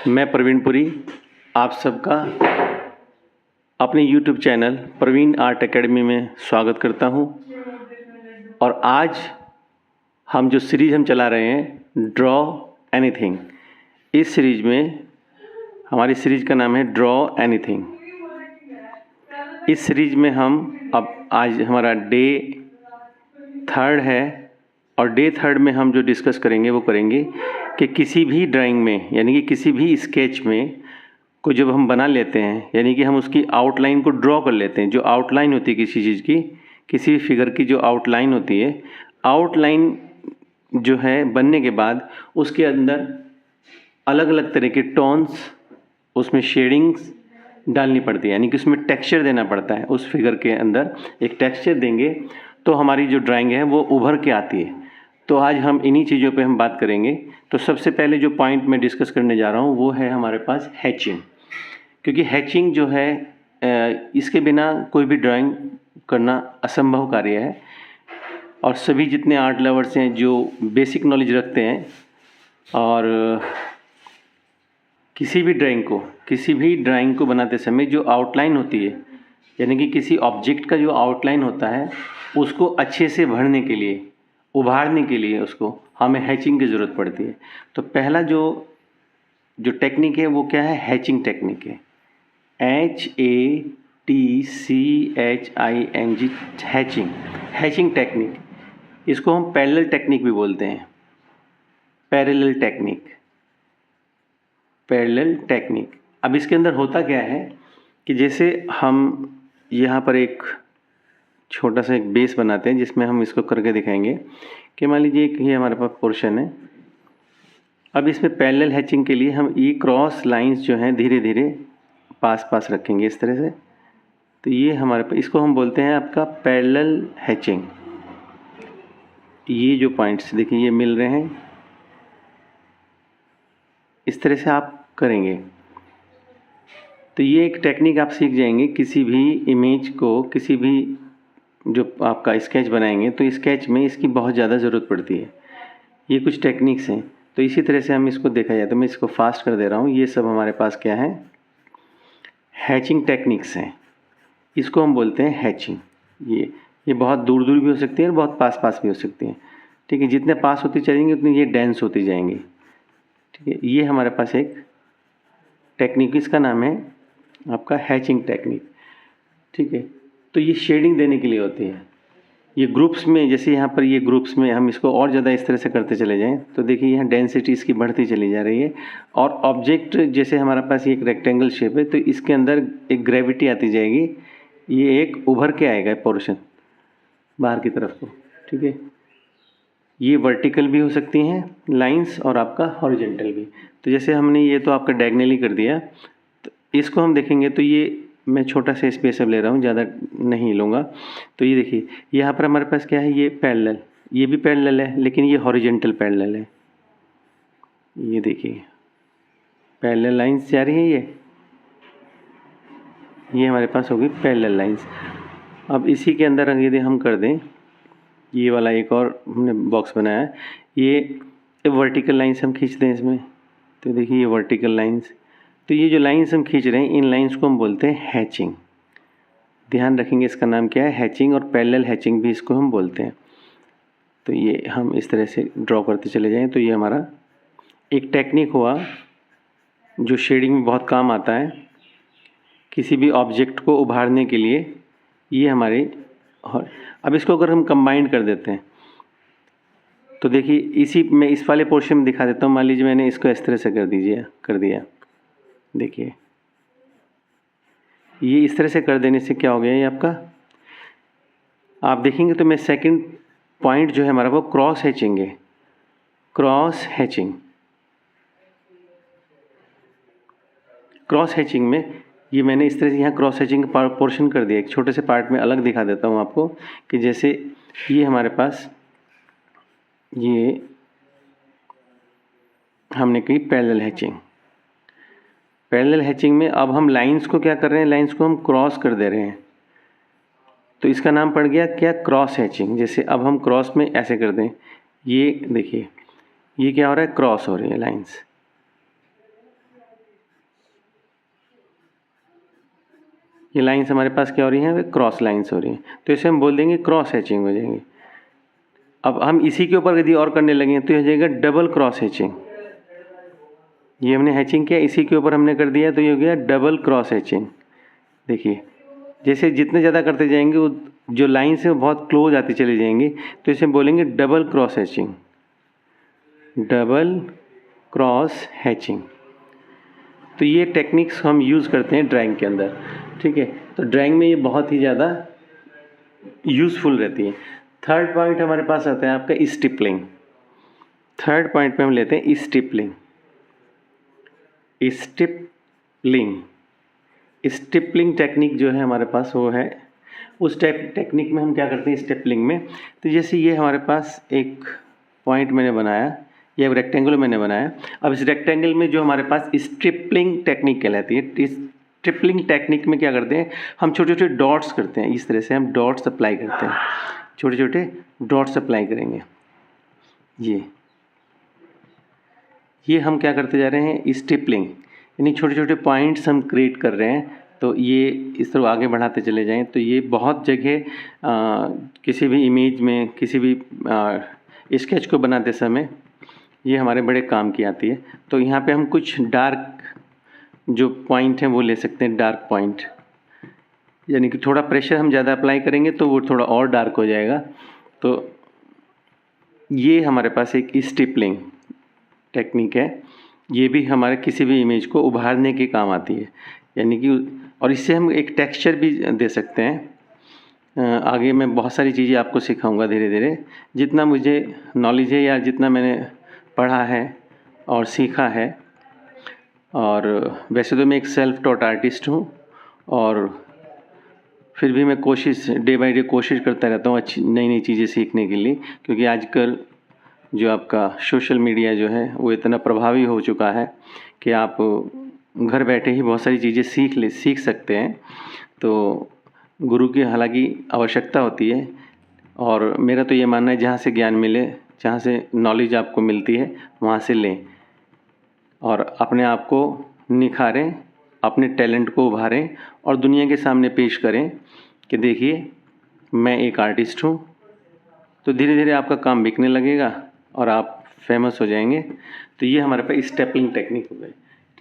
मैं प्रवीण पुरी आप सबका अपने YouTube channel Praveen Art Academy में स्वागत करता हूं। और आज हम जो सीरीज़ हम चला रहे हैं ड्रॉ एनीथिंग, इस सीरीज़ में हमारी सीरीज़ का नाम है ड्रॉ एनीथिंग। इस सीरीज़ में हम अब आज हमारा डे 3 है और डे 3 में हम जो डिस्कस करेंगे वो करेंगे कि किसी भी ड्राइंग में यानी कि किसी भी स्केच में को जब हम बना लेते हैं यानी कि हम उसकी आउटलाइन को ड्रॉ कर लेते हैं। जो आउटलाइन होती है किसी चीज़ की, किसी भी फिगर की जो आउटलाइन होती है, आउटलाइन जो है बनने के बाद उसके अंदर अलग अलग तरह के टोन्स, उसमें शेडिंग्स डालनी पड़ती है, यानी कि उसमें टेक्सचर देना पड़ता है। उस फिगर के अंदर एक टेक्सचर देंगे तो हमारी जो ड्राइंग है वो उभर के आती है। तो आज हम इन्हीं चीज़ों पे हम बात करेंगे। तो सबसे पहले जो पॉइंट मैं डिस्कस करने जा रहा हूँ वो है हमारे पास हैचिंग, क्योंकि हैचिंग जो है इसके बिना कोई भी ड्राइंग करना असंभव कार्य है। और सभी जितने आर्ट लवर्स हैं जो बेसिक नॉलेज रखते हैं और किसी भी ड्राइंग को बनाते समय जो आउटलाइन होती है यानी कि किसी ऑब्जेक्ट का जो आउटलाइन होता है उसको अच्छे से भरने के लिए, उभारने के लिए उसको हमें हैचिंग की ज़रूरत पड़ती है। तो पहला जो टेक्निक है वो क्या है? हैचिंग टेक्निक है। HATCHING, hatching technique. इसको हम पैरेलल टेक्निक भी बोलते हैं। Parallel technique. अब इसके अंदर होता क्या है कि जैसे हम यहाँ पर एक छोटा सा एक बेस बनाते हैं जिसमें हम इसको करके दिखाएंगे कि मान लीजिए ये हमारे पास पोर्शन है। अब इसमें पैरेलल हैचिंग के लिए हम ये क्रॉस लाइंस जो हैं धीरे धीरे पास रखेंगे इस तरह से। तो ये हमारे पास, इसको हम बोलते हैं आपका पैरेलल हैचिंग। ये जो पॉइंट्स देखिए ये मिल रहे हैं, इस तरह से आप करेंगे तो ये एक टेक्निक आप सीख जाएंगे। किसी भी इमेज को, किसी भी जो आपका स्केच बनाएंगे तो स्केच में इसकी बहुत ज़्यादा ज़रूरत पड़ती है। ये कुछ टेक्निक्स हैं। तो इसी तरह से हम इसको देखा जाए तो मैं इसको फास्ट कर दे रहा हूँ। ये सब हमारे पास क्या है? हैचिंग टेक्निक्स हैं। इसको हम बोलते हैं हैचिंग। ये बहुत दूर भी हो सकती है और बहुत पास भी हो सकती हैं। ठीक है, जितने पास होती चलेंगी उतनी ये डेंस होती जाएंगी। ठीक है, ये हमारे पास एक टेक्निक, इसका नाम है आपका हैचिंग टेक्निक। ठीक है, तो ये शेडिंग देने के लिए होती है। ये ग्रुप्स में, जैसे यहाँ पर ये ग्रुप्स में हम इसको और ज़्यादा इस तरह से करते चले जाएं तो देखिए यहाँ डेंसिटी इसकी बढ़ती चली जा रही है। और ऑब्जेक्ट जैसे हमारे पास ये एक रेक्टेंगल शेप है तो इसके अंदर एक ग्रेविटी आती जाएगी, ये एक उभर के आएगा पोर्शन बाहर की तरफ को। ठीक है, ये वर्टिकल भी हो सकती हैं लाइंस और आपका हॉरिजेंटल भी। तो जैसे हमने ये तो आपका डायगनली कर दिया, तो इसको हम देखेंगे तो ये मैं छोटा सा स्पेस अब ले रहा हूँ, ज़्यादा नहीं लूँगा। तो ये देखिए यहाँ पर हमारे पास क्या है? ये पैरेलल, ये भी पैरेलल है लेकिन ये हॉरिजेंटल पैरेलल है। ये देखिए पैरेलल लाइंस जा रही है, ये हमारे पास होगी पैरेलल लाइंस। अब इसी के अंदर यदि हम कर दें, ये वाला एक और हमने बॉक्स बनाया है, ये वर्टिकल लाइंस हम खींच दें इसमें। तो देखिए ये वर्टिकल लाइंस, तो ये जो लाइंस हम खींच रहे हैं इन लाइंस को हम बोलते हैं हैचिंग। ध्यान रखेंगे इसका नाम क्या है? हैचिंग। और पैरेलल हैचिंग भी इसको हम बोलते हैं। तो ये हम इस तरह से ड्रॉ करते चले जाएं तो ये हमारा एक टेक्निक हुआ जो शेडिंग में बहुत काम आता है किसी भी ऑब्जेक्ट को उभारने के लिए। ये हमारे, और अब इसको अगर हम कंबाइन कर देते हैं तो देखिए इसी में इस वाले पोर्शन में दिखा देता हूँ। मान लीजिए मैंने इसको इस तरह से कर दिया। देखिए ये इस तरह से कर देने से क्या हो गया? ये आपका, आप देखेंगे तो मैं सेकंड पॉइंट जो है हमारा वो क्रॉस हैचिंग है। क्रॉस हैचिंग में ये मैंने इस तरह से यहाँ क्रॉस हैचिंग का पोर्शन कर दिया। एक छोटे से पार्ट में अलग दिखा देता हूँ आपको कि जैसे ये हमारे पास ये हमने की पैरेलल हैचिंग में अब हम लाइंस को क्या कर रहे हैं? लाइंस को हम क्रॉस कर दे रहे हैं। तो इसका नाम पड़ गया क्या? Cross hatching. जैसे अब हम क्रॉस में ऐसे कर दें, ये देखिए ये क्या हो रहा है? क्रॉस हो रही है लाइंस। ये लाइंस हमारे पास क्या हो रही हैं, वे क्रॉस लाइंस हो रही हैं, तो इसे हम बोल देंगे क्रॉस हैचिंग हो जाएंगे। अब हम इसी के ऊपर यदि और करने लगे तो हो जाएगा डबल क्रॉस हैचिंग। ये हमने हैचिंग किया, इसी के ऊपर हमने कर दिया तो ये हो गया डबल क्रॉस हैचिंग। देखिए जैसे जितने ज़्यादा करते जाएंगे वो जो लाइंस है वो बहुत क्लोज आती चली जाएंगी, तो इसे हम बोलेंगे double cross hatching, double cross hatching. तो ये टेक्निक्स हम यूज़ करते हैं ड्राइंग के अंदर, ठीक है। तो ड्राइंग में ये बहुत ही ज़्यादा यूज़फुल रहती है। थर्ड पॉइंट हमारे पास आता है आपका स्टिपलिंग। थर्ड पॉइंट पे हम लेते हैं स्टिपलिंग। स्टिपलिंग स्टिपलिंग टेक्निक जो है हमारे पास वो है, उस टेक्निक में हम क्या करते हैं स्टिपलिंग में। तो जैसे ये हमारे पास एक पॉइंट मैंने बनाया, ये रेक्टेंगल मैंने बनाया। अब इस रेक्टेंगल में जो हमारे पास स्ट्रिपलिंग टेक्निक कहलाती है, इस स्ट्रिपलिंग टेक्निक में क्या करते हैं, हम छोटे छोटे डॉट्स करते हैं। इस तरह से हम डॉट्स अप्लाई करते हैं, छोटे छोटे डॉट्स अप्लाई करेंगे। ये हम क्या करते जा रहे हैं, स्ट्रिपलिंग, यानी छोटे छोटे पॉइंट्स हम क्रिएट कर रहे हैं। तो ये इस तरह आगे बढ़ाते चले जाएं तो ये बहुत जगह किसी भी इमेज में, किसी भी स्केच को बनाते समय ये हमारे बड़े काम की आती है। तो यहाँ पे हम कुछ डार्क जो पॉइंट हैं वो ले सकते हैं, डार्क पॉइंट, यानी कि थोड़ा प्रेशर हम ज़्यादा अप्लाई करेंगे तो वो थोड़ा और डार्क हो जाएगा। तो ये हमारे पास एक स्टिपलिंग टेक्निक है, ये भी हमारे किसी भी इमेज को उभारने के काम आती है, यानी कि, और इससे हम एक टेक्सचर भी दे सकते हैं। आगे मैं बहुत सारी चीज़ें आपको सिखाऊंगा धीरे धीरे, जितना मुझे नॉलेज है या जितना मैंने पढ़ा है और सीखा है। और वैसे तो मैं एक सेल्फ टॉट आर्टिस्ट हूँ, और फिर भी मैं कोशिश डे बाय डे कोशिश करता रहता हूँ अच्छी नई नई चीज़ें सीखने के लिए, क्योंकि आजकल जो आपका सोशल मीडिया जो है वो इतना प्रभावी हो चुका है कि आप घर बैठे ही बहुत सारी चीज़ें सीख सकते हैं। तो गुरु की हालांकि आवश्यकता होती है, और मेरा तो ये मानना है जहाँ से ज्ञान मिले, जहाँ से नॉलेज आपको मिलती है वहाँ से लें, और अपने आप को निखारें, अपने टैलेंट को उभारें और दुनिया के सामने पेश करें कि देखिए मैं एक आर्टिस्ट हूँ। तो धीरे धीरे आपका काम बिकने लगेगा और आप फेमस हो जाएंगे। तो ये हमारे पास स्टेपलिंग टेक्निक हो गई,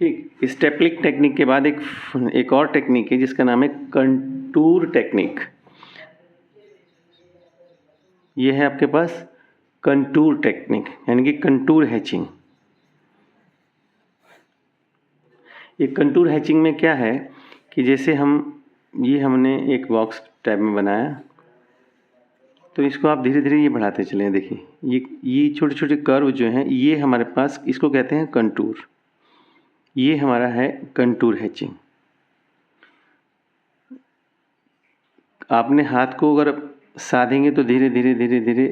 ठीक। स्टेपलिंग टेक्निक के बाद एक और टेक्निक है जिसका नाम है कंटूर टेक्निक। ये है आपके पास कंटूर टेक्निक, यानी कि कंटूर हैचिंग। ये कंटूर हैचिंग में क्या है कि जैसे हमने एक बॉक्स टाइप में बनाया, तो इसको आप धीरे धीरे ये बढ़ाते चलें। देखिए ये छोटे छोटे कर्व जो हैं ये हमारे पास, इसको कहते हैं कंटूर। ये हमारा है कंटूर हैचिंग। आपने हाथ को अगर साधेंगे तो धीरे धीरे धीरे धीरे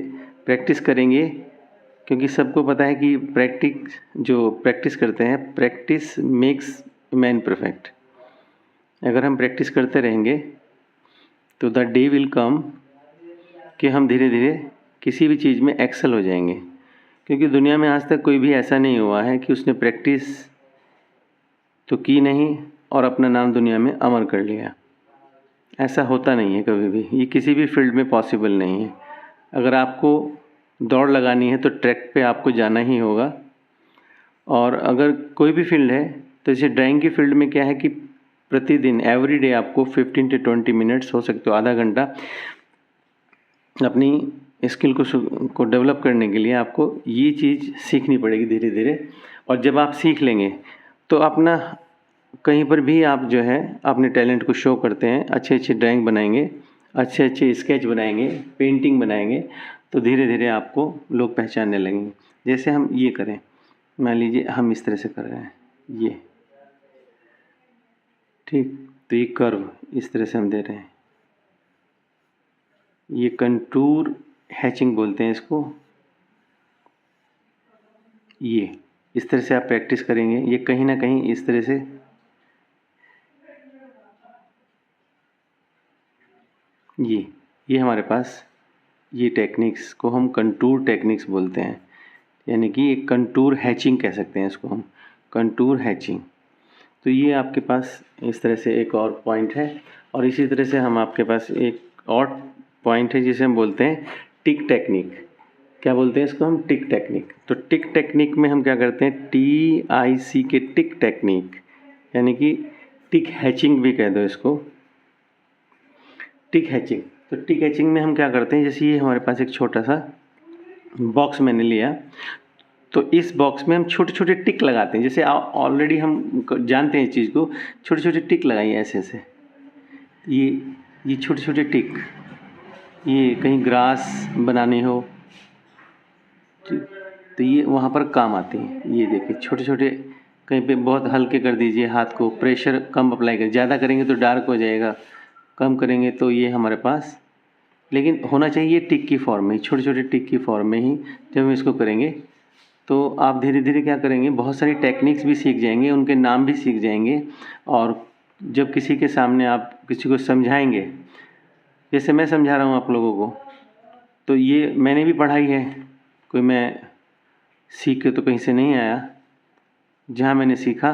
प्रैक्टिस करेंगे, क्योंकि सबको पता है कि प्रैक्टिस करते हैं, प्रैक्टिस मेक्स मैन परफेक्ट। अगर हम प्रैक्टिस करते रहेंगे तो द डे विल कम कि हम धीरे धीरे किसी भी चीज़ में एक्सेल हो जाएंगे, क्योंकि दुनिया में आज तक कोई भी ऐसा नहीं हुआ है कि उसने प्रैक्टिस तो की नहीं और अपना नाम दुनिया में अमर कर लिया। ऐसा होता नहीं है कभी भी, ये किसी भी फील्ड में पॉसिबल नहीं है। अगर आपको दौड़ लगानी है तो ट्रैक पे आपको जाना ही होगा। और अगर कोई भी फील्ड है, तो जैसे ड्राइंग की फील्ड में क्या है कि प्रतिदिन एवरी डे आपको 15 से 20 मिनट्स, हो सकते हो आधा घंटा, अपनी स्किल को डेवलप करने के लिए आपको ये चीज़ सीखनी पड़ेगी धीरे धीरे। और जब आप सीख लेंगे तो अपना कहीं पर भी आप जो है अपने टैलेंट को शो करते हैं, अच्छे अच्छे ड्राइंग बनाएंगे, अच्छे अच्छे स्केच बनाएंगे, पेंटिंग बनाएंगे, तो धीरे धीरे आपको लोग पहचानने लगेंगे। जैसे हम ये करें, मान लीजिए हम इस तरह से कर रहे हैं ये, ठीक। तो ये कर्व इस तरह से हम दे रहे हैं, ये कंटूर हैचिंग बोलते हैं इसको। ये इस तरह से आप प्रैक्टिस करेंगे, ये कहीं ना कहीं इस तरह से ये हमारे पास, ये टेक्निक्स को हम कंटूर टेक्निक्स बोलते हैं, यानी कि एक कंटूर हैचिंग कह सकते हैं इसको हम, कंटूर हैचिंग। तो ये आपके पास इस तरह से एक और पॉइंट है। और इसी तरह से हम आपके पास एक और पॉइंट है जिसे हम बोलते हैं टिक टेक्निक। क्या बोलते हैं इसको हम? टिक टेक्निक। तो टिक टेक्निक में हम क्या करते हैं? TIC के टिक टेक्निक, यानी कि टिक हैचिंग भी कह दो इसको, टिक हैचिंग। तो टिक हैचिंग में हम क्या करते हैं, जैसे ये हमारे पास एक छोटा सा बॉक्स मैंने लिया, तो इस बॉक्स में हम छोटे छोटे टिक लगाते हैं। जैसे ऑलरेडी हम जानते हैं इस चीज़ को, छोटे छोटे टिक लगाइए ऐसे ऐसे, ये छोटे छोटे टिक, ये कहीं ग्रास बनाने हो तो ये वहाँ पर काम आते हैं। ये देखिए छोटे छोटे, कहीं पे बहुत हल्के कर दीजिए हाथ को, प्रेशर कम अप्लाई करें, ज़्यादा करेंगे तो डार्क हो जाएगा, कम करेंगे तो ये हमारे पास, लेकिन होना चाहिए टिक की फॉर्म में, छोटे छोटे टिक की फॉर्म में ही जब हम इसको करेंगे तो आप धीरे धीरे क्या करेंगे, बहुत सारी टेक्निक्स भी सीख जाएंगे, उनके नाम भी सीख जाएंगे। और जब किसी के सामने आप किसी को समझाएंगे, जैसे मैं समझा रहा हूँ आप लोगों को, तो ये मैंने भी पढ़ाई है, कोई मैं सीख के तो कहीं से नहीं आया। जहाँ मैंने सीखा,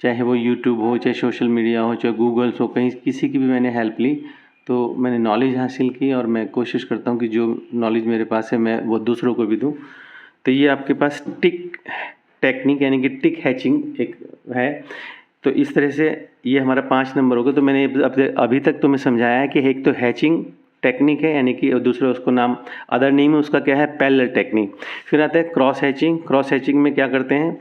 चाहे वो यूट्यूब हो, चाहे सोशल मीडिया हो, चाहे गूगल्स हो, कहीं किसी की भी मैंने हेल्प ली तो मैंने नॉलेज हासिल की, और मैं कोशिश करता हूँ कि जो नॉलेज मेरे पास है मैं वो दूसरों को भी दूँ। तो ये आपके पास टिक टेक्निक यानी कि टिक हैचिंग एक है। तो इस तरह से ये हमारा 5 नंबर होगा। तो मैंने अभी तक तुम्हें समझाया है कि एक तो हैचिंग टेक्निक है, यानी कि दूसरा उसको नाम, अदर नेम है उसका क्या है, पैरेलल टेक्निक। फिर आता है क्रॉस हैचिंग। क्रॉस हैचिंग में क्या करते हैं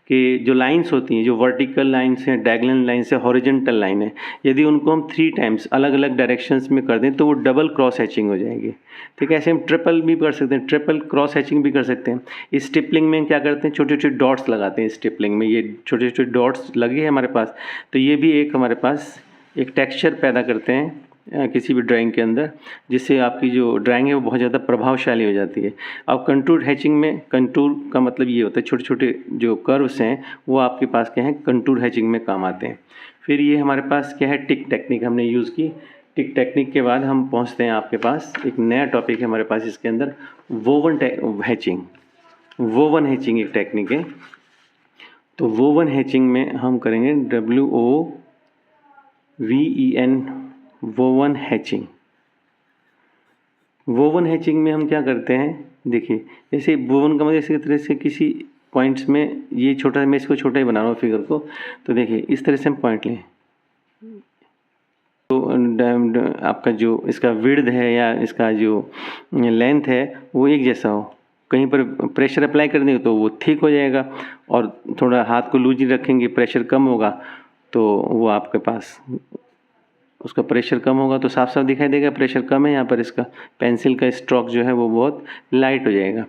कि जो लाइंस होती हैं, जो वर्टिकल लाइंस हैं, डायगोनल लाइंस है, हॉरिजॉन्टल लाइन है, यदि उनको हम 3 टाइम्स अलग अलग डायरेक्शंस में कर दें तो वो डबल क्रॉस हैचिंग हो जाएगी। ठीक है, ऐसे हम ट्रिपल भी कर सकते हैं, ट्रिपल क्रॉस हैचिंग भी कर सकते हैं। स्टिपलिंग में क्या करते हैं, छोटे छोटे डॉट्स लगाते हैं स्टिपलिंग में, ये छोटे छोटे डॉट्स लगे हैं हमारे पास, तो ये भी एक हमारे पास एक टेक्सचर पैदा करते हैं किसी भी ड्राइंग के अंदर, जिससे आपकी जो ड्राइंग है वो बहुत ज़्यादा प्रभावशाली हो जाती है। अब कंटूर हैचिंग में, कंटूर का मतलब ये होता है छोटे छोटे जो कर्व्स हैं वो आपके पास क्या है, कंटूर हैचिंग में काम आते हैं। फिर ये हमारे पास क्या है, टिक टेक्निक हमने यूज़ की। टिक टेक्निक के बाद हम पहुँचते हैं आपके पास एक नया टॉपिक है हमारे पास इसके अंदर, वोवन हैचिंग। वोवन हैचिंग एक टेक्निक है। तो वोवन हैचिंग में हम करेंगे WOVEN, woven hatching. Woven hatching में हम क्या करते हैं, देखिए जैसे वोवन का मतलब इसी तरह से किसी पॉइंट्स में, ये छोटा, मैं इसको छोटा ही बना रहा हूँ फिगर को, तो देखिए इस तरह से हम पॉइंट लें तो आपका जो इसका विड्थ है या इसका जो लेंथ है वो एक जैसा हो। कहीं पर प्रेशर अप्लाई कर देंगे तो वो थिक हो जाएगा, और थोड़ा हाथ को लूज रखेंगे, प्रेशर कम होगा तो वो आपके पास, उसका प्रेशर कम होगा तो साफ साफ दिखाई देगा प्रेशर कम है यहाँ पर, इसका पेंसिल का स्ट्रोक जो है वो बहुत लाइट हो जाएगा।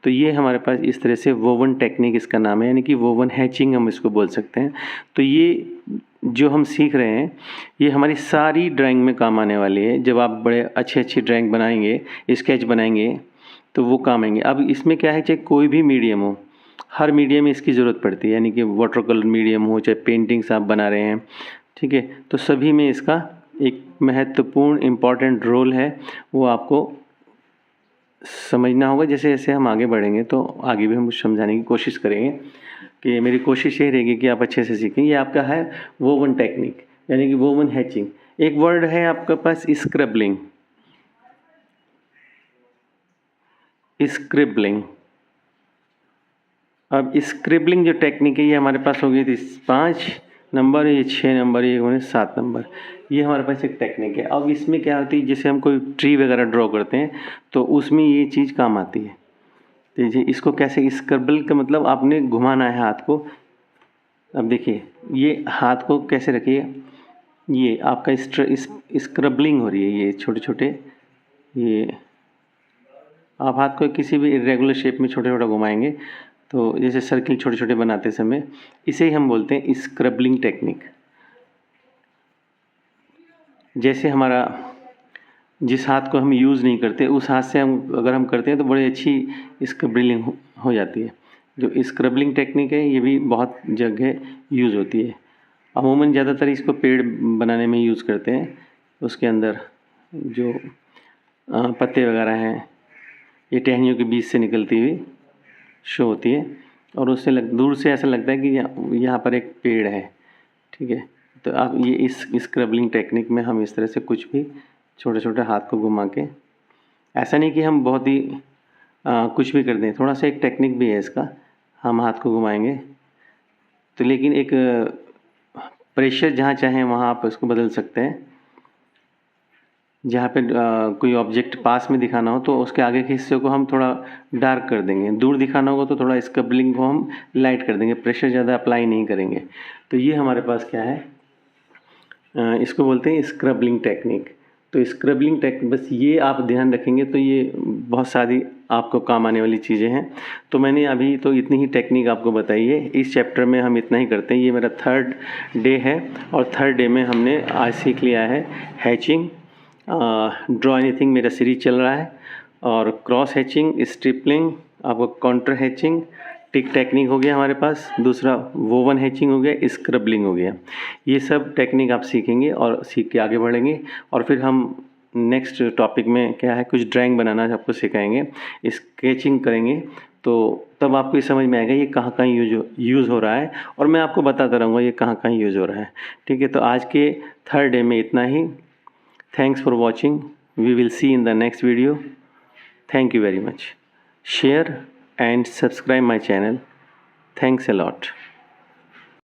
तो ये हमारे पास इस तरह से वोवन टेक्निक इसका नाम है, यानी कि वोवन हैचिंग हम इसको बोल सकते हैं। तो ये जो हम सीख रहे हैं ये हमारी सारी ड्राइंग में काम आने वाली है। जब आप बड़े अच्छी ड्राइंग बनाएंगे, स्केच बनाएंगे तो वो काम आएंगे। अब इसमें क्या है, चाहे कोई भी मीडियम हो, हर मीडियम में इसकी ज़रूरत पड़ती है, यानी कि वाटर कलर मीडियम हो, चाहे पेंटिंग्स आप बना रहे हैं, ठीक है, तो सभी में इसका एक महत्वपूर्ण इम्पॉर्टेंट रोल है, वो आपको समझना होगा। जैसे जैसे हम आगे बढ़ेंगे तो आगे भी हम कुछ समझाने की कोशिश करेंगे, कि मेरी कोशिश ये रहेगी कि आप अच्छे से सीखें। ये आपका है वोवन टेक्निक, यानी कि वोवन हैचिंग। एक वर्ड है आपके पास स्क्रैबलिंग। स्क्रिबलिंग। अब स्क्रिबलिंग जो टेक्निक है ये हमारे पास हो गई थी 5 नंबर, ये 6 नंबर, ये होने 7 नंबर। ये हमारे पास एक टेक्निक है। अब इसमें क्या होती है, जैसे हम कोई ट्री वगैरह ड्रॉ करते हैं तो उसमें ये चीज़ काम आती है। देखिए इसको कैसे, स्क्रबल का मतलब आपने घुमाना है हाथ को। अब देखिए ये हाथ को कैसे रखिए, ये आपका स्क्रबलिंग हो रही है, ये छोटे छोटे, ये आप हाथ को किसी भी इरेगुलर शेप में छोटा छोटा घुमाएंगे तो जैसे सर्किल छोटे छोटे बनाते समय, इसे ही हम बोलते हैं स्क्रबलिंग टेक्निक। जैसे हमारा जिस हाथ को हम यूज़ नहीं करते उस हाथ से हम अगर हम करते हैं तो बड़ी अच्छी स्क्रबलिंग हो जाती है। जो स्क्रबलिंग टेक्निक है ये भी बहुत जगह यूज़ होती है। अमूमन ज़्यादातर इसको पेड़ बनाने में यूज़ करते हैं। उसके अंदर जो पत्ते वगैरह हैं ये टहनियों के बीच से निकलती हुई शो होती है। और उससे दूर से ऐसा लगता है कि यहाँ पर एक पेड़ है, ठीक है। तो आप ये इस स्क्रबलिंग टेक्निक में हम इस तरह से कुछ भी छोटे छोटे हाथ को घुमा के, ऐसा नहीं कि हम बहुत ही कुछ भी कर दें, थोड़ा सा एक टेक्निक भी है इसका। हम हाथ को घुमाएंगे तो लेकिन एक प्रेशर जहाँ चाहें वहाँ आप इसको बदल सकते हैं। जहाँ पे कोई ऑब्जेक्ट पास में दिखाना हो तो उसके आगे के हिस्से को हम थोड़ा डार्क कर देंगे, दूर दिखाना होगा तो थोड़ा स्क्रबलिंग को हम लाइट कर देंगे, प्रेशर ज़्यादा अप्लाई नहीं करेंगे। तो ये हमारे पास क्या है, इसको बोलते हैं स्क्रबलिंग टेक्निक। तो स्क्रबलिंग टेक्निक बस ये आप ध्यान रखेंगे तो ये बहुत सारी आपको काम आने वाली चीज़ें हैं। तो मैंने अभी तो इतनी ही टेक्निक आपको बताई है, इस चैप्टर में हम इतना ही करते हैं। ये मेरा 3rd डे है और 3rd डे में हमने आज सीख लिया है हैचिंग, ड्रॉ एनीथिंग मेरा सीरीज चल रहा है, और क्रॉस हैचिंग, स्ट्रिपलिंग, आपको काउंटर हैचिंग, टिक टेक्निक हो गया हमारे पास, दूसरा वोवन हैचिंग हो गया, स्क्रबलिंग हो गया। ये सब टेक्निक आप सीखेंगे और सीख के आगे बढ़ेंगे। और फिर हम नेक्स्ट टॉपिक में क्या है, कुछ ड्राइंग बनाना आपको सिखाएंगे, स्केचिंग करेंगे। तो तब आपको ये समझ में आएगा ये कहाँ कहाँ यूज़ हो रहा है, और मैं आपको बताता रहूँगा ये कहाँ कहाँ यूज़ हो रहा है, ठीक है। तो आज के 3rd डे में इतना ही। Thanks for watching. We will see in the next video. Thank you very much. Share and subscribe my channel. Thanks a lot.